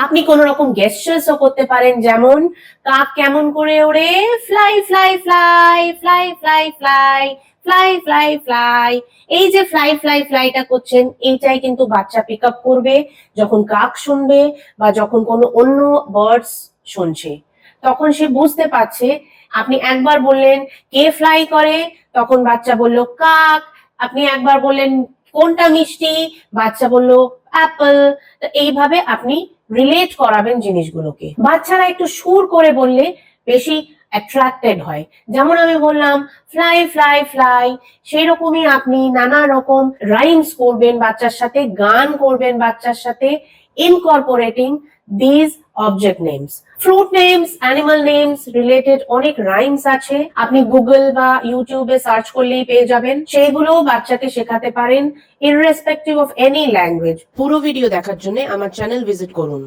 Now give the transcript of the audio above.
আপনি কোন রকম গেস্টার্সও করতে পারেন, যেমন কাক কেমন করে ওড়ে, fly fly fly fly fly fly fly fly fly. এই যে ফ্লাই ফ্লাই ফ্লাইটা করছেন, এইটাই কিন্তু বাচ্চা পিক আপ করবে যখন কাক শুনবে বা যখন কোনো অন্য বার্ডস শুনছে। তখন সে বুঝতে পারছে, আপনি একবার বললেন কে ফ্লাই করে, তখন বাচ্চা বলল কাক। আপনি একবার বললেন কোনটা মিষ্টি, বাচ্চা বলল অ্যাপল। তো এইভাবে আপনি রিলেট করাবেন জিনিসগুলোকে। বাচ্চারা একটু সুর করে বললে বেশি অ্যাট্রাক্টেড হয়। যেমন আমি বললাম ফ্লাই ফ্লাই ফ্লাই, সেই রকমই আপনি নানা রকম রাইমস করবেন বাচ্চার সাথে, গান করবেন বাচ্চার সাথে, incorporating this object names. Fruit names, animal names related অনেক রাইমস আছে, আপনি গুগল বা ইউটিউবে সার্চ করলেই পেয়ে যাবেন, সেইগুলো বাচ্চাকে শেখাতে পারেন ইররেসপেক্টিভ অফ এনি ল্যাঙ্গুয়েজ। পুরো ভিডিও দেখার জন্য আমার চ্যানেল ভিজিট করুন।